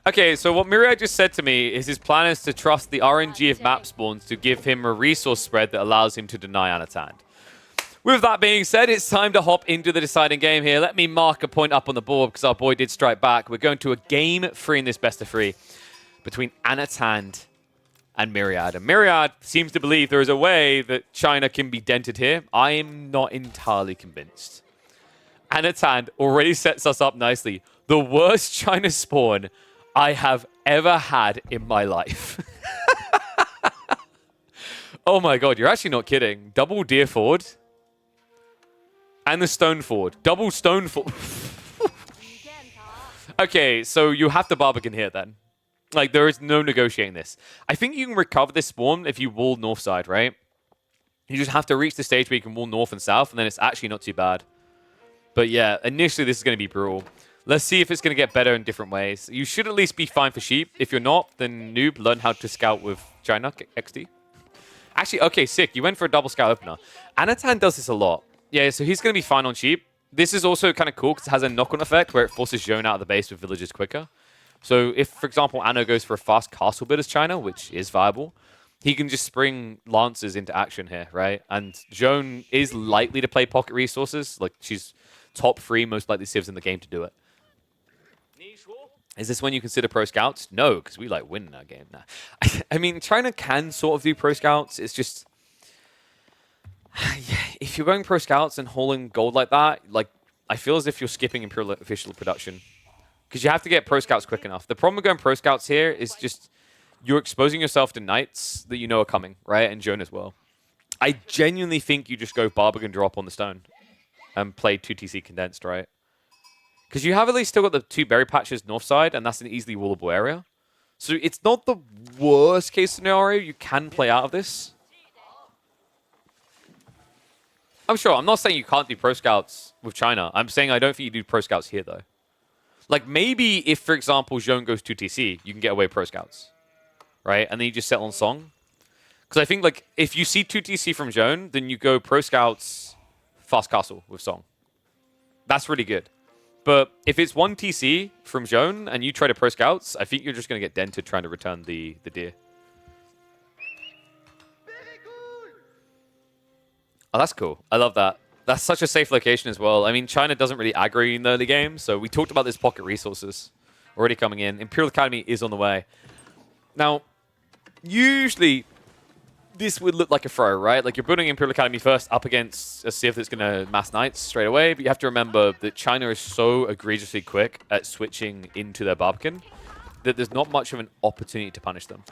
Okay, so what Myriad just said to me is his plan is to trust the RNG of map spawns to give him a resource spread that allows him to deny Anatan. With that being said, it's time to hop into the deciding game here. Let me mark a point up on the board because our boy did strike back. We're going to a game 3 in this best of 3 between Anatan and Myriad. And Myriad seems to believe there is a way that China can be dented here. I am not entirely convinced. Anatan already sets us up nicely. The worst China spawn I have ever had in my life. Oh my god, you're actually not kidding. Double deer ford. And the stone ford. Double stone ford. Okay, so you have to barbican here then. Like, there is no negotiating this. I think you can recover this spawn if you wall north side, right? You just have to reach the stage where you can wall north and south, and then it's actually not too bad. But yeah, initially this is going to be brutal. Let's see if it's going to get better in different ways. You should at least be fine for sheep. If you're not, then noob, learn how to scout with China XD. Actually, okay, sick. You went for a double scout opener. Anatan does this a lot. Yeah, so he's going to be fine on sheep. This is also kind of cool because it has a knock-on effect where it forces Jeanne out of the base with villagers quicker. So if, for example, Anno goes for a fast castle bid as China, which is viable, he can just spring Lancers into action here, right? And Jeanne is likely to play pocket resources. Like, she's top 3 most likely civs in the game to do it. Is this when you consider pro scouts? No, because we like winning that game now. I mean, China can sort of do pro scouts. It's just, yeah, if you're going pro scouts and hauling gold like that, like, I feel as if you're skipping Imperial official production. Because you have to get pro scouts quick enough. The problem with going pro scouts here is just you're exposing yourself to knights that you know are coming, right? And Jeanne as well. I genuinely think you just go barbican drop on the stone and play 2TC condensed, right? Because you have at least still got the 2 berry patches north side, and that's an easily wallable area. So it's not the worst case scenario you can play out of this. I'm sure. I'm not saying you can't do pro scouts with China. I'm saying I don't think you do pro scouts here, though. Like, maybe if, for example, Jeanne goes 2TC, you can get away with pro scouts. Right? And then you just settle on Song. Because I think, like, if you see 2TC from Jeanne, then you go pro scouts, fast castle with Song. That's really good. But if it's 1TC from Jeanne and you try to pro scouts, I think you're just going to get dented trying to return the deer. Oh, that's cool. I love that. That's such a safe location as well. I mean, China doesn't really aggro in the early game, so we talked about this pocket resources already coming in. Imperial Academy is on the way. Now, usually this would look like a throw, right? Like, you're building Imperial Academy first up against a civ that's going to mass knights straight away, but you have to remember that China is so egregiously quick at switching into their barbican that there's not much of an opportunity to punish them.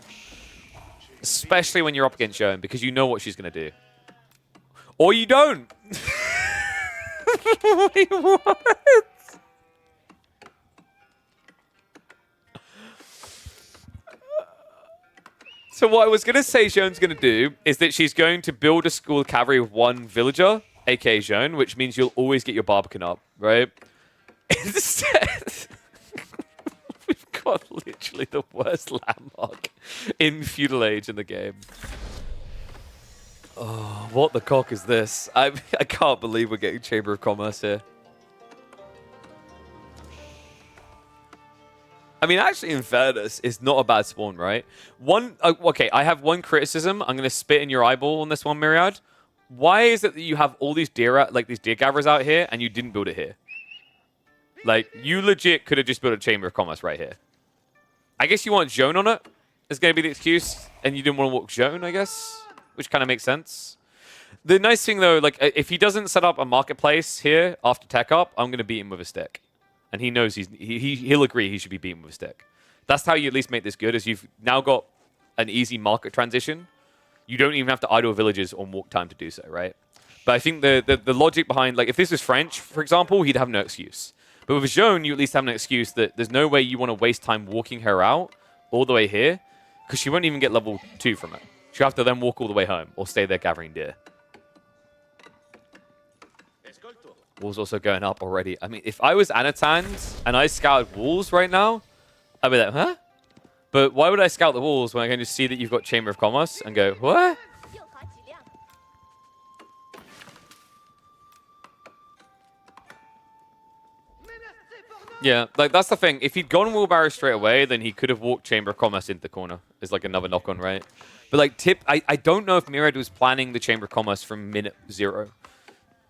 Especially when you're up against Jeanne, because you know what she's going to do. Or you don't! Wait, what? So what I was going to say Jeanne's going to do is that she's going to build a school of cavalry with 1 villager, aka Jeanne, which means you'll always get your barbican up, right? Instead, we've got literally the worst landmark in feudal age in the game. Oh, what the cock is this? I can't believe we're getting Chamber of Commerce here. I mean, actually, in fairness, it's not a bad spawn, right? Okay, I have one criticism. I'm going to spit in your eyeball on this one, Myriad. Why is it that you have all these deer gatherers out here and you didn't build it here? Like, you legit could have just built a Chamber of Commerce right here. I guess you want Jeanne on it. Is going to be the excuse, and you didn't want to walk Jeanne, I guess, which kind of makes sense. The nice thing, though, like, if he doesn't set up a marketplace here after tech up, I'm going to beat him with a stick. And he knows he'll agree he should be beaten with a stick. That's how you at least make this good, is you've now got an easy market transition. You don't even have to idle villages on walk time to do so, right? But I think the logic behind, like, if this was French, for example, he'd have no excuse. But with Jeanne, you at least have an excuse that there's no way you want to waste time walking her out all the way here, because she won't even get level 2 from it. She'll have to then walk all the way home, or stay there gathering deer. Walls also going up already. I mean, if I was Anatan and I scouted walls right now, I'd be like, huh? But why would I scout the walls when I can just see that you've got Chamber of Commerce and go, what? Yeah, like that's the thing. If he'd gone wheelbarrow straight away, then he could have walked Chamber of Commerce into the corner. It's like another knock-on, right? But like I don't know if Myriad was planning the Chamber of Commerce from minute 0.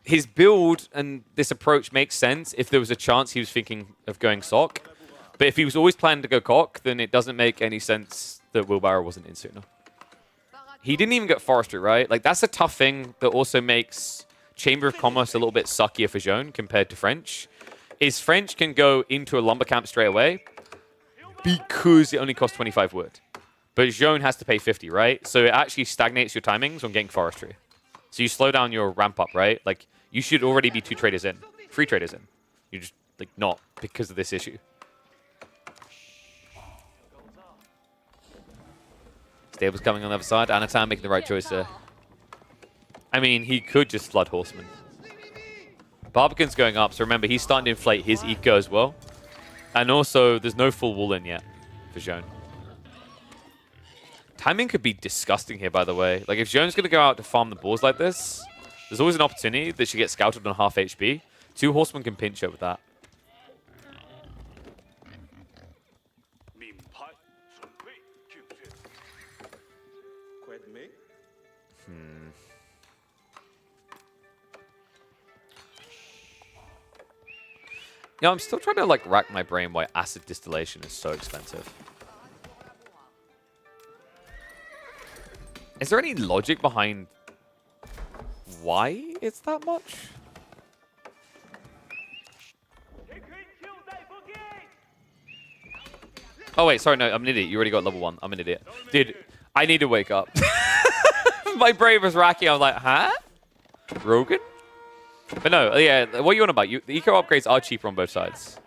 His build and this approach makes sense if there was a chance he was thinking of going sock. But if he was always planning to go cock, then it doesn't make any sense that wheelbarrow wasn't in sooner. He didn't even get forestry, right? Like that's a tough thing that also makes Chamber of Commerce a little bit suckier for Jeanne compared to French. Is French can go into a lumber camp straight away because it only costs 25 wood. But Jeanne has to pay 50, right? So it actually stagnates your timings on getting forestry. So you slow down your ramp up, right? Like you should already be 2 traders in, 3 traders in. You're just like not because of this issue. Stable's coming on the other side. Anatan making the right choice there. I mean, he could just flood Horseman. Barbican's going up, so remember, he's starting to inflate his eco as well. And also, there's no full wall in yet for Jeanne. Timing could be disgusting here, by the way. Like, if Jeanne's going to go out to farm the boars like this, there's always an opportunity that she gets scouted on half HP. 2 horsemen can pinch her with that. Yeah, I'm still trying to like rack my brain why acid distillation is so expensive. Is there any logic behind why it's that much? Oh wait, sorry, no, I'm an idiot. You already got level 1. I'm an idiot. Dude, I need to wake up. My brain was racking. I was like, huh? Rogan? But no, yeah, what are you on about? The eco upgrades are cheaper on both sides.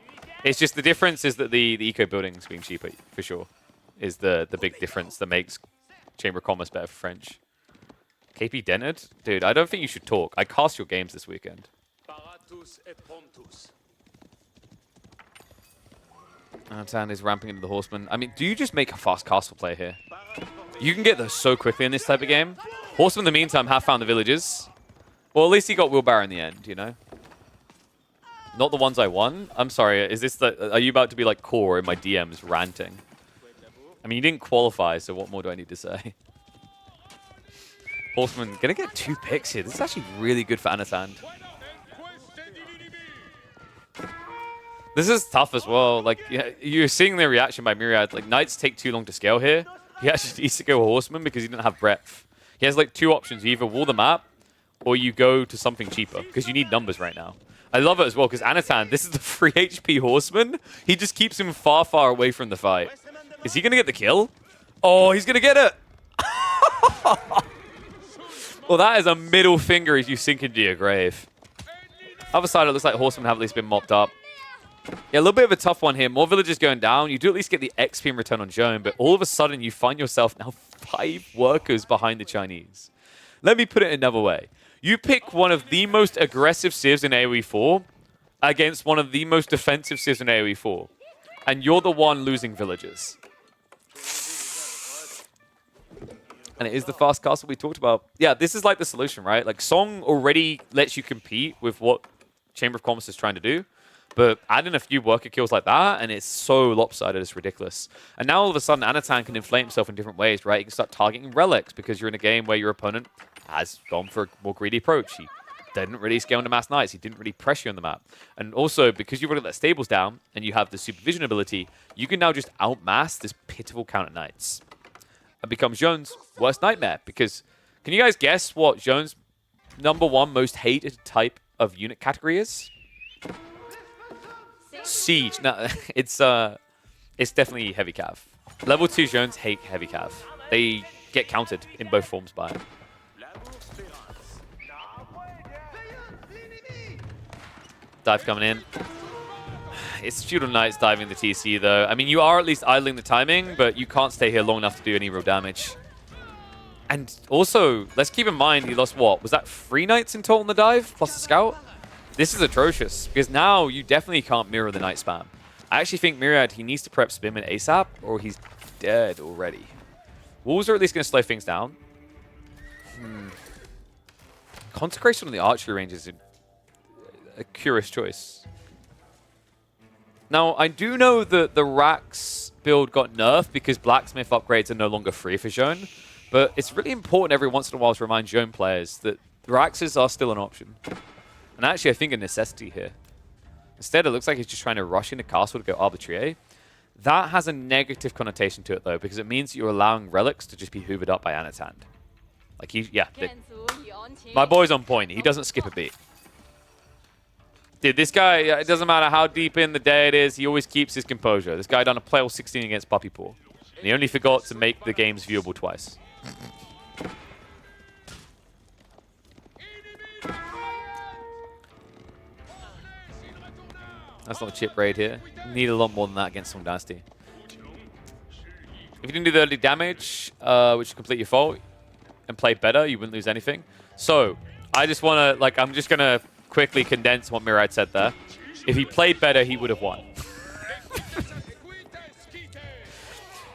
It's just the difference is that the eco buildings being cheaper, for sure, is the big difference that makes Chamber of Commerce better for French. KP dented? Dude, I don't think you should talk. I cast your games this weekend. Tan is ramping into the Horseman. I mean, do you just make a fast castle play here? You can get those so quickly in this type of game. Horseman, in the meantime, have found the villages. Well, at least he got wheelbarrow in the end, you know? Not the ones I won. I'm sorry, is this the... Are you about to be like core in my DMs ranting? I mean, you didn't qualify, so what more do I need to say? Horseman gonna get 2 picks here. This is actually really good for Anatan. This is tough as well. Like, yeah, you're seeing the reaction by Myriad. Like, Knights take too long to scale here. He actually needs to go Horseman because he didn't have breadth. He has like 2 options. You either wall the map, or you go to something cheaper, because you need numbers right now. I love it as well, because Anatan, this is the free HP Horseman. He just keeps him far, far away from the fight. Is he going to get the kill? Oh, he's going to get it! Well, that is a middle finger as you sink into your grave. Other side, it looks like Horsemen have at least been mopped up. Yeah, a little bit of a tough one here. More villages going down. You do at least get the XP in return on Jeanne, but all of a sudden you find yourself now 5 workers behind the Chinese. Let me put it another way. You pick one of the most aggressive civs in AoE 4 against one of the most defensive civs in AoE 4. And you're the one losing villages. And it is the fast castle we talked about. Yeah, this is like the solution, right? Like, Song already lets you compete with what Chamber of Commerce is trying to do. But add in a few worker kills like that, and it's so lopsided, it's ridiculous. And now all of a sudden, Anatan can inflate himself in different ways, right? You can start targeting relics because you're in a game where your opponent has gone for a more greedy approach. He didn't really scale into mass knights. He didn't really press you on the map. And also, because you've already let stables down and you have the supervision ability, you can now just outmass this pitiful counter knights. It becomes Jeanne's worst nightmare because can you guys guess what Jeanne's #1 most hated type of unit category is? Siege. No, it's definitely heavy cav. Level 2 Jeannes hate heavy cav. They get countered in both forms by it. Dive coming in. It's Feudal Knights diving the TC though. I mean, you are at least idling the timing, but you can't stay here long enough to do any real damage. And also, let's keep in mind he lost what? Was that 3 Knights in total in the dive, plus the scout? This is atrocious, because now you definitely can't mirror the Knight spam. I actually think Myriad, he needs to prep Spinman ASAP, or he's dead already. Wolves are at least going to slow things down. Consecration on the archery range is a curious choice. Now, I do know that the Rax build got nerfed because blacksmith upgrades are no longer free for Jeanne, but it's really important every once in a while to remind Jeanne players that the Raxes are still an option. And actually, I think a necessity here. Instead, it looks like he's just trying to rush into castle to go arbitrary. That has a negative connotation to it, though, because it means you're allowing relics to just be hoovered up by Anatan. Like, my boy's on point. He doesn't skip a beat. Dude, this guy, it doesn't matter how deep in the day it is, he always keeps his composure. This guy done a play all 16 against Puppy Paw. And he only forgot to make the games viewable twice. That's not a chip raid here. Need a lot more than that against Song Dynasty. If you didn't do the early damage, which is completely your fault, and play better, you wouldn't lose anything. So, I just want to, like, I'm just going to quickly condense what Myriad said there. If he played better, he would have won.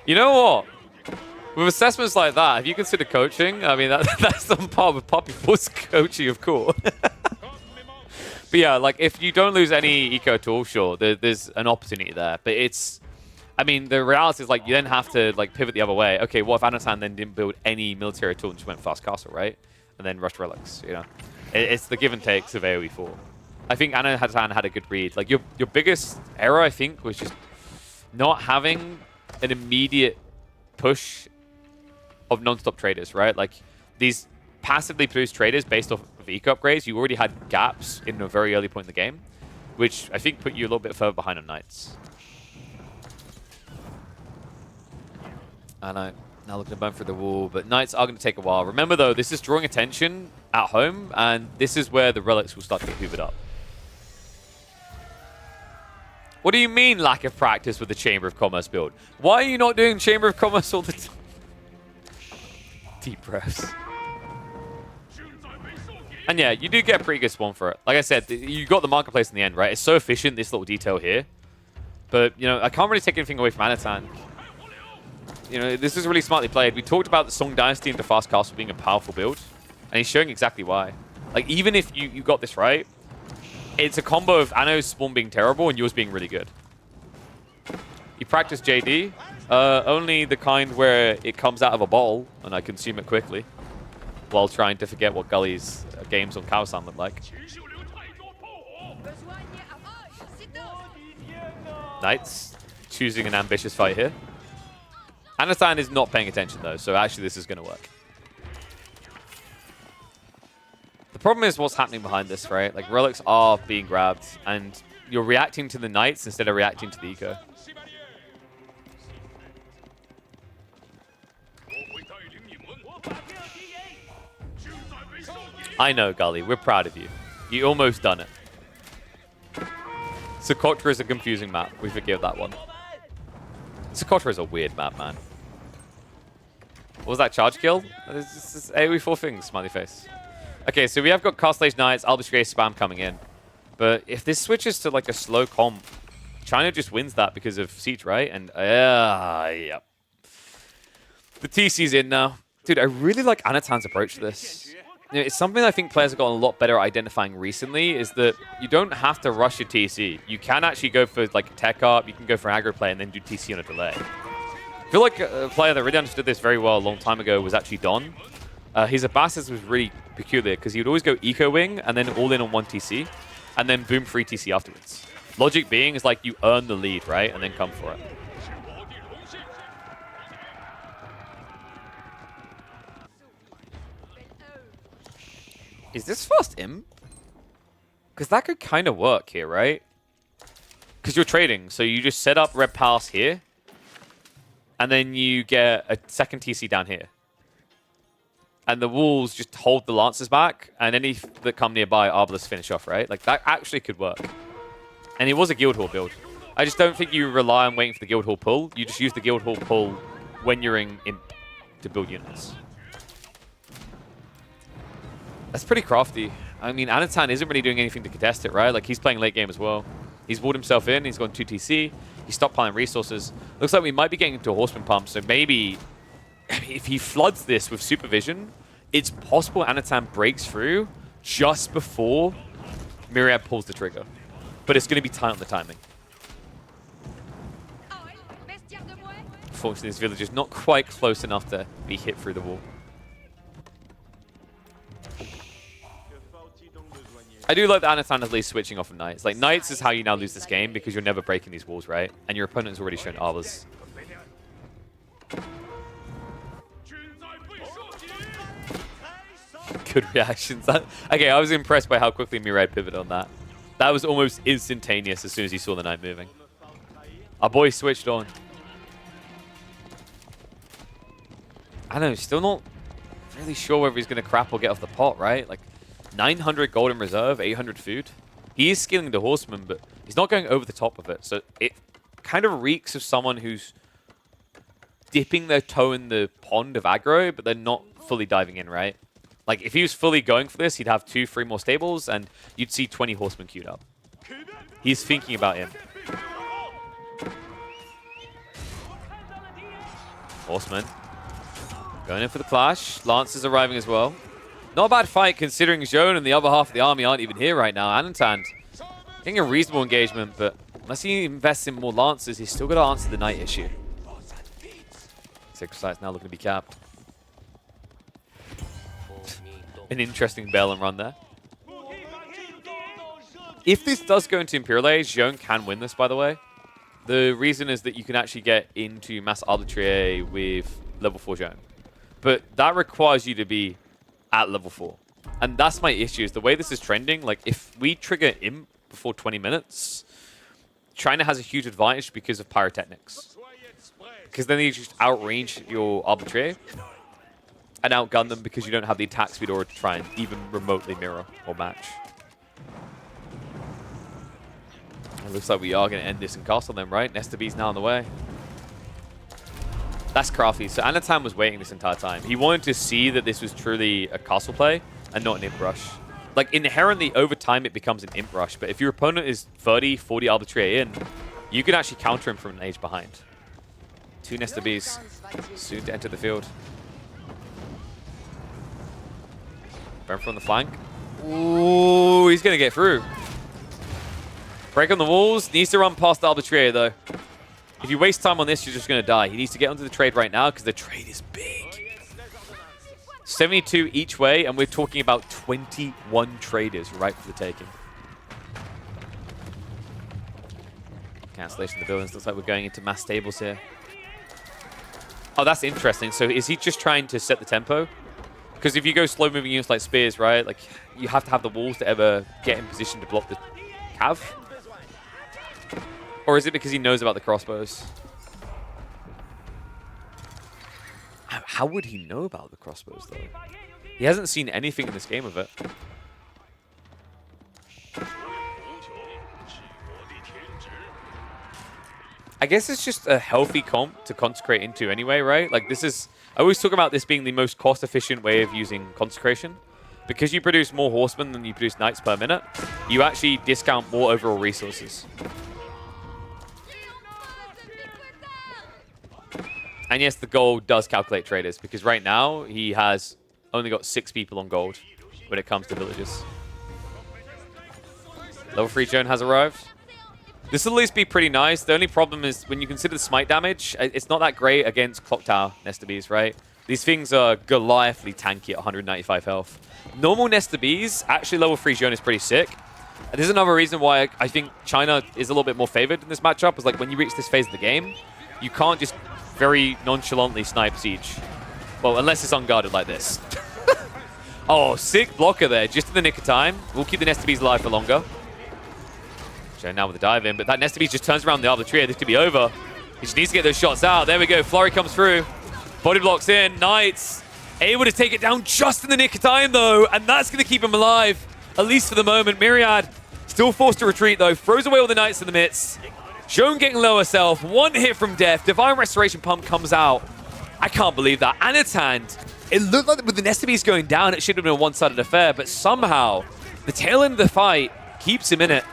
You know what? With assessments like that, if you consider coaching, I mean, that's on par with Puppy Paw's coaching, of course. But yeah, like, if you don't lose any eco at all, sure, there's an opportunity there. But it's, I mean, the reality is, like, you then have to, like, pivot the other way. Okay, what if Anatan then didn't build any military at all and just went fast castle, right? And then rushed relics, you know? It's the give and takes of AoE 4. I think Anatan had a good read. Like, your biggest error, I think, was just not having an immediate push of non-stop traders, right? Like, these passively produced traders based off of eco upgrades, you already had gaps in a very early point in the game, which I think put you a little bit further behind on Knights. And I now looking to burn through the wall, but Knights are going to take a while. Remember, though, this is drawing attention at home, and this is where the relics will start to get hoovered up. What do you mean lack of practice with the Chamber of Commerce build? Why are you not doing Chamber of Commerce all the time? Deep breaths. And yeah, you do get a pretty good spawn for it. Like I said, you got the marketplace in the end, right? It's so efficient, this little detail here. But, you know, I can't really take anything away from Anatan. You know, this is really smartly played. We talked about the Song Dynasty into Fast Castle being a powerful build, and he's showing exactly why. Like, even if you got this right, it's a combo of Anno's spawn being terrible and yours being really good. You practice JD, only the kind where it comes out of a bottle and I consume it quickly, while trying to forget what Gully's games on Kaosan look like. Knights choosing an ambitious fight here. Anatan is not paying attention though, so actually this is going to work. The problem is what's happening behind this, right? Like, relics are being grabbed, and you're reacting to the Knights instead of reacting to the eco. I know, Gully. We're proud of you. You almost done it. Socotra is a confusing map. We forgive that one. Socotra is a weird map, man. What was that charge kill? It's AoE 4 things, smiley face. Okay, so we have got Castle Age Knights, Arbitrary spam coming in. But if this switches to like a slow comp, China just wins that because of Siege, right? And yeah. The TC's in now. Dude, I really like Anatan's approach to this. You know, it's something I think players have gotten a lot better at identifying recently, is that you don't have to rush your TC. You can actually go for like a tech up, you can go for an aggro play and then do TC on a delay. I feel like a player that really understood this very well a long time ago was actually Don. His Abbasid was really peculiar because he would always go eco wing and then all in on one TC and then boom free TC afterwards. Logic being is like you earn the lead, right? And then come for it. Is this fast imp? Because that could kind of work here, right? Because you're trading, so you just set up Red Pass here, and then you get a second TC down here. And the walls just hold the Lancers back, and any that come nearby, Arbalest finish off, right? Like, that actually could work. And it was a Guildhall build. I just don't think you rely on waiting for the Guildhall pull. You just use the Guildhall pull when you're in imp to build units. That's pretty crafty. I mean, Anatan isn't really doing anything to contest it, right? Like, he's playing late game as well. He's walled himself in. He's gone 2 TC. He's stockpiling resources. Looks like we might be getting into a Horseman pump, so maybe if he floods this with supervision, it's possible Anatan breaks through just before Myriad pulls the trigger. But it's going to be tight on the timing. Unfortunately, this village is not quite close enough to be hit through the wall. I do like that Anatan at least switching off of Knights. Like, Knights is how you now lose this game because you're never breaking these walls, right? And your opponent has already shown others. Good reactions. Okay, I was impressed by how quickly Mirai pivoted on that. That was almost instantaneous as soon as he saw the Knight moving. Our boy switched on. I don't know, still not really sure whether he's going to crap or get off the pot, right? Like, 900 gold in reserve, 800 food. He is scaling the Horseman, but he's not going over the top of it. So it kind of reeks of someone who's dipping their toe in the pond of aggro, but they're not fully diving in, right? Like, if he was fully going for this, he'd have 2-3 more stables, and you'd see 20 Horsemen queued up. He's thinking about him. Horseman. Going in for the clash. Lance is arriving as well. Not a bad fight considering Jeanne and the other half of the army aren't even here right now. Anatan getting a reasonable engagement, but unless he invests in more Lancers, he's still got to answer the Knight issue. Sacred Sight's now looking to be capped. An interesting bail and run there. If this does go into Imperial Age, Jeanne can win this, by the way. The reason is that you can actually get into Mass Arbitrary with level 4 Jeanne. But that requires you to be at level 4. And that's my issue, is the way this is trending. Like, if we trigger Imp before 20 minutes, China has a huge advantage because of pyrotechnics. Because then you just outrange your Arbitrary and outgun them because you don't have the attack speed or to try and even remotely mirror or match. It looks like we are going to end this in castle then, right? Nesta B's now on the way. That's crafty. So Anatan was waiting this entire time. He wanted to see that this was truly a castle play and not an imp rush. Like, inherently, over time, it becomes an imp rush. But if your opponent is 30, 40 arbitrary in, you can actually counter him from an age behind. 2 Nesta Bs soon to enter the field. Burn from the flank. Ooh, he's going to get through. Break on the walls. Needs to run past the arbitrary, though. If you waste time on this, you're just going to die. He needs to get onto the trade right now because the trade is big. 72 each way, and we're talking about 21 traders right for the taking. Cancellation of the buildings. Looks like we're going into mass stables here. Oh, that's interesting. So is he just trying to set the tempo? Because if you go slow-moving units like spears, right, like you have to have the walls to ever get in position to block the cav. Or is it because he knows about the crossbows? How would he know about the crossbows, though? He hasn't seen anything in this game of it. I guess it's just a healthy comp to consecrate into anyway, right? Like, this is... I always talk about this being the most cost-efficient way of using consecration. Because you produce more horsemen than you produce knights per minute, you actually discount more overall resources. And yes, the gold does calculate traders, because right now he has only got 6 people on gold when it comes to villages. Level 3 Jeanne has arrived. This will at least be pretty nice. The only problem is when you consider the smite damage, it's not that great against Clock Tower Nesta Bs, right? These things are Goliathly tanky at 195 health. Normal Nesta Bs, actually level 3 Jeanne is pretty sick. And this is another reason why I think China is a little bit more favored in this matchup, is like when you reach this phase of the game, you can't just very nonchalantly snipe siege. Well, unless it's unguarded like this. Oh, sick blocker there, just in the nick of time. We'll keep the Nesta Bs alive for longer. Jeanne now with the dive in, but that Nesta Bs just turns around the other tree. This could be over. He just needs to get those shots out. There we go. Flurry comes through. Body blocks in. Knights able to take it down just in the nick of time, though, and that's going to keep him alive, at least for the moment. Myriad still forced to retreat, though. Throws away all the Knights in the midst. Jeanne getting low herself. 1 hit from death. Divine Restoration Pump comes out. I can't believe that. Anatan, it looked like with the Nesta Bs going down, it should have been a one-sided affair, but somehow the tail end of the fight keeps him in it.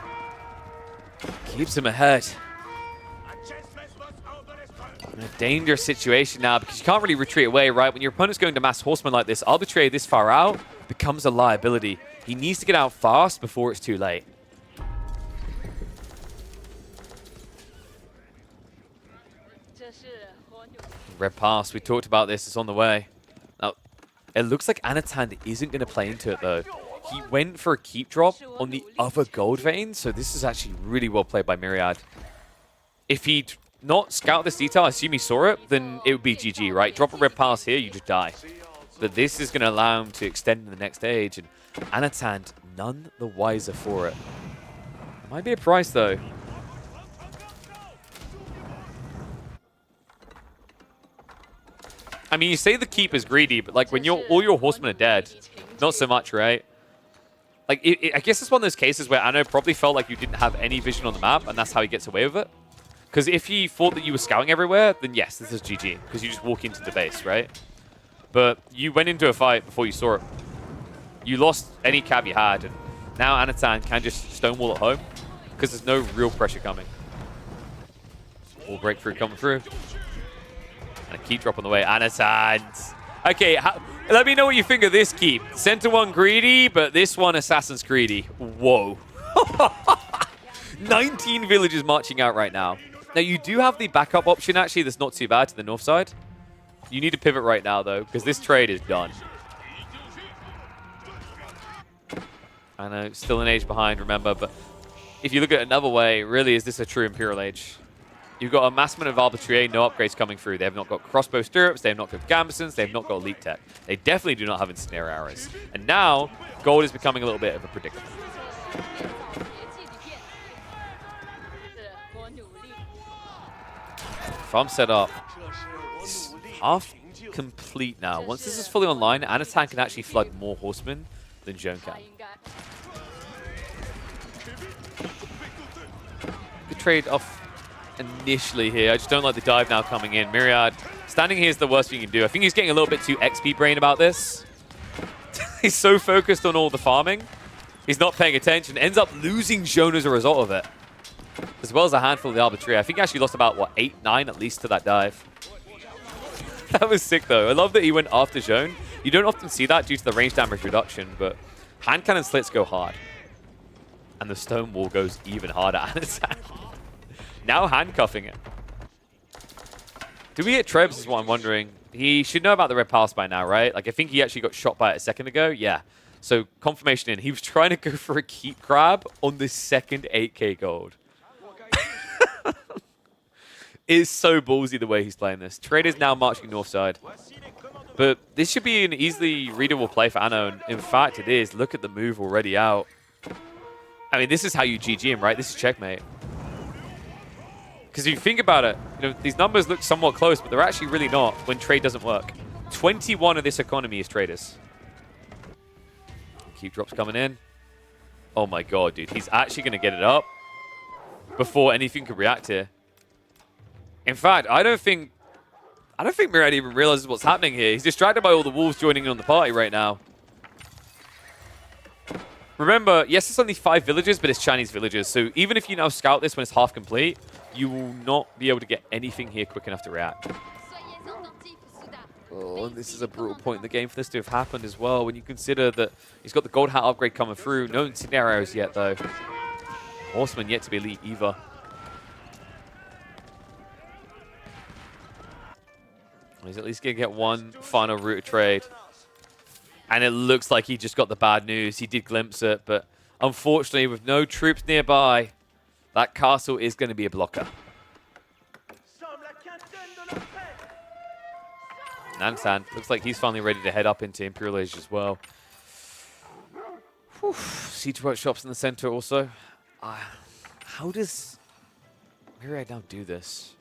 Keeps him ahead. In a dangerous situation now because you can't really retreat away, right? When your opponent's going to mass horsemen like this, arbitrary this far out becomes a liability. He needs to get out fast before it's too late. Red pass. We talked about this. It's on the way. Now, it looks like Anatan isn't going to play into it, though. He went for a keep drop on the other gold vein, so this is actually really well played by Myriad. If he'd not scout this detail, I assume he saw it, then it would be GG, right? Drop a red pass here, you just die. But this is going to allow him to extend in the next stage, and Anatan none the wiser for it. Might be a price, though. I mean, you say the keep is greedy, but like when all your horsemen are dead, not so much, right? Like, I guess it's one of those cases where Anno probably felt like you didn't have any vision on the map, and that's how he gets away with it. Because if he thought that you were scouting everywhere, then yes, this is GG, because you just walk into the base, right? But you went into a fight before you saw it. You lost any cav you had, and now Anatan can just stonewall at home, because there's no real pressure coming. Wall breakthrough coming through. And a keep drop on the way. Anatan. Okay, let me know what you think of this keep. Center one greedy, but this one Assassin's greedy. Whoa. 19 villages marching out right now. Now, you do have the backup option, actually, that's not too bad to the north side. You need to pivot right now, though, because this trade is done. I know, still an age behind, remember, but if you look at it another way, really, is this a true Imperial Age? You've got a massament of Arbitrary, no upgrades coming through. They have not got crossbow stirrups, they have not got gambesons, they have not got elite tech. They definitely do not have ensnare arrows. And now, gold is becoming a little bit of a predicament. Farm set up. It's half complete now. Once this is fully online, Anatan can actually flood more horsemen than Jeanne can. Good trade off initially here. I just don't like the dive now coming in. Myriad, standing here is the worst thing you can do. I think he's getting a little bit too XP brain about this. He's so focused on all the farming. He's not paying attention. Ends up losing Jeanne as a result of it. As well as a handful of the Arbitrary. I think he actually lost about, what, 8, 9 at least to that dive. That was sick, though. I love that he went after Jeanne. You don't often see that due to the range damage reduction, but hand cannon slits go hard. And the stone wall goes even harder. Anatan now handcuffing it. Do we hit Trebs is what I'm wondering. He should know about the red pass by now, right? Like, I think he actually got shot by it a second ago. Yeah. So, confirmation in. He was trying to go for a keep grab on the second 8k gold. It's so ballsy the way he's playing this. Trade is now marching north side. But this should be an easily readable play for Anno. And in fact, it is. Look at the move already out. I mean, this is how you GG him, right? This is checkmate. Because if you think about it, you know, these numbers look somewhat close, but they're actually really not when trade doesn't work. 21 of this economy is traders. Keep drops coming in. Oh my god, dude. He's actually going to get it up before anything could react here. In fact, I don't think Myriad even realizes what's happening here. He's distracted by all the wolves joining in on the party right now. Remember, yes, it's only 5 villages, but it's Chinese villages. So even if you now scout this when it's half complete, you will not be able to get anything here quick enough to react. Oh, and this is a brutal point in the game for this to have happened as well, when you consider that he's got the gold hat upgrade coming through. No scenarios yet, though. Horseman yet to be elite either. He's at least going to get one final route of trade. And it looks like he just got the bad news. He did glimpse it, but unfortunately, with no troops nearby, that castle is going to be a blocker. Nansan looks like he's finally ready to head up into Imperial Age as well. Whew. Siege workshops in the center also. How does Myriad now do this?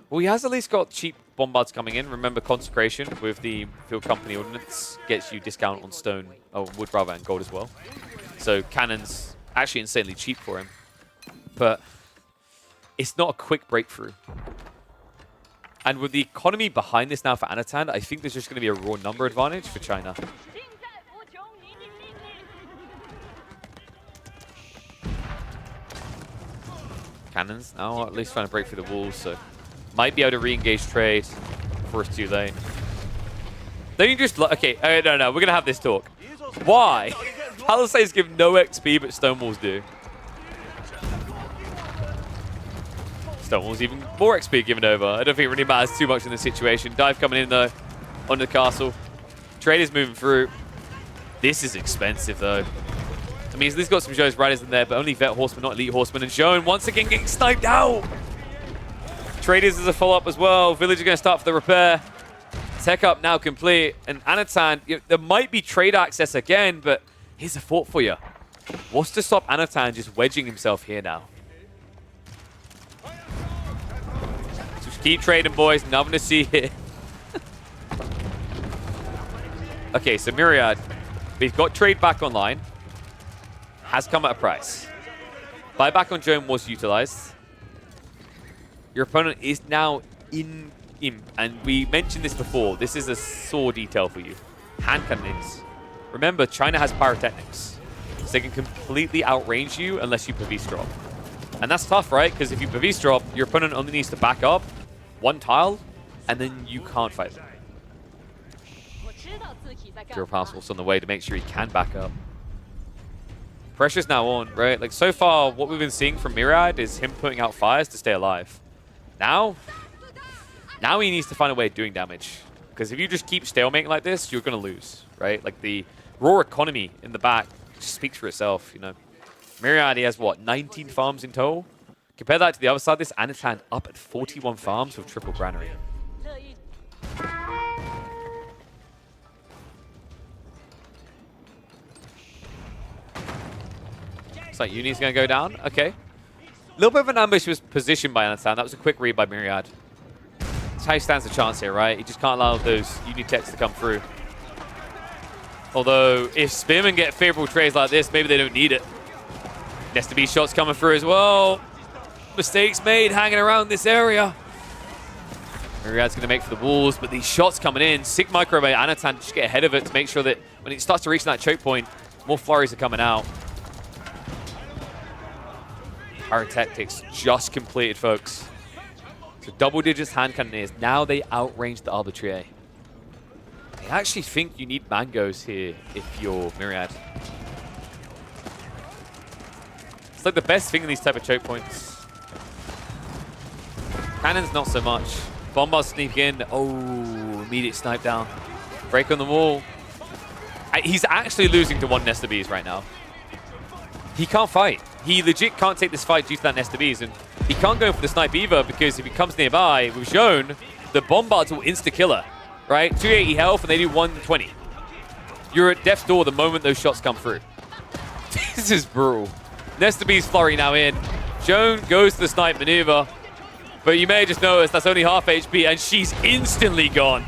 Well, he has at least got cheap bombards coming in. Remember, consecration with the field company ordnance gets you discount on stone, or wood rather, and gold as well. So cannons actually insanely cheap for him, but it's not a quick breakthrough. And with the economy behind this now for Anatan, I think there's just going to be a raw number advantage for China. Cannons now at least trying to break through the walls, so might be able to re-engage trade before it's too late. Then you just... Okay, no, we're going to have this talk. Why? Palisades give no XP, but stone walls do. Stonewall's even more XP given over. I don't think it really matters too much in this situation. Dive coming in, though, onto the castle. Trader's moving through. This is expensive, though. I mean, he's at least got some Zhou's riders in there, but only Vet Horseman, not Elite Horseman. And Zhou, once again, getting sniped out. Traders is a follow-up as well. Village are going to start for the repair. Tech up now complete. And Anatan, there might be trade access again, but here's a thought for you. What's to stop Anatan just wedging himself here now? Just keep trading, boys. Nothing to see here. Okay, so Myriad, we've got trade back online. Has come at a price. Buyback on Joan was utilized. Your opponent is now in Imp, and we mentioned this before. This is a sore detail for you. Hand cannons. Remember, China has pyrotechnics, so they can completely outrange you unless you Pavis drop. And that's tough, right? Because if you Pavis drop, your opponent only needs to back up one tile, and then you can't fight them. Zero Parcel's on the way to make sure he can back up. Pressure's now on, right? Like, so far, what we've been seeing from Myriad is him putting out fires to stay alive. Now he needs to find a way of doing damage. Because if you just keep stalemating like this, you're going to lose, right? Like, the raw economy in the back just speaks for itself, you know. Myriad, he has, what, 19 farms in total? Compare that to the other side. This Anatan up at 41 farms with triple granary. Looks like Uni's going to go down. Okay. A little bit of an ambush was positioned by Anatan. That was a quick read by Myriad. That's how he stands a chance here, right? He just can't allow those Unitechs to come through. Although, if Spearmen get favorable trades like this, maybe they don't need it. Nesta B shots coming through as well. Mistakes made hanging around this area. Myriad's going to make for the walls, but these shots coming in. Sick micro by Anatan to just get ahead of it to make sure that when it starts to reach that choke point, more flurries are coming out. Pyrotechnics just completed, folks. So double digits hand cannoneers. Now they outrange the Arbitrier. I actually think you need mangoes here if you're Myriad. It's like the best thing in these type of choke points. Cannons, not so much. Bombers sneak in. Oh, immediate snipe down. Break on the wall. He's actually losing to one Nesta Bees right now. He can't fight. He legit can't take this fight due to that Nesta Bees, and he can't go for the snipe either because if he comes nearby, we've shown the Bombards will insta-killer, right? 280 health and they do 120. You're at death's door the moment those shots come through. This is brutal. Nesta Bees flurry now in. Joan goes to the snipe maneuver, but you may just notice that's only half HP and she's instantly gone.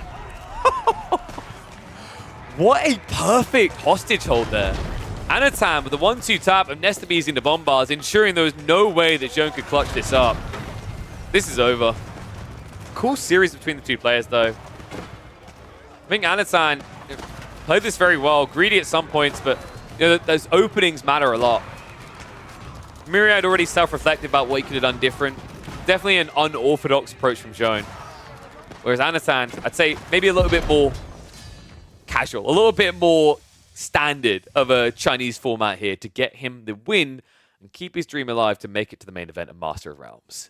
What a perfect hostage hold there. Anatan with the 1-2 tap of Nesta Bees into Bombards, ensuring there was no way that Joan could clutch this up. This is over. Cool series between the two players, though. I think Anatan played this very well. Greedy at some points, but you know, those openings matter a lot. Myriad already self-reflected about what he could have done different. Definitely an unorthodox approach from Joan. Whereas Anatan, I'd say maybe a little bit more casual, a little bit more standard of a Chinese format here to get him the win and keep his dream alive to make it to the main event of Master of Realms.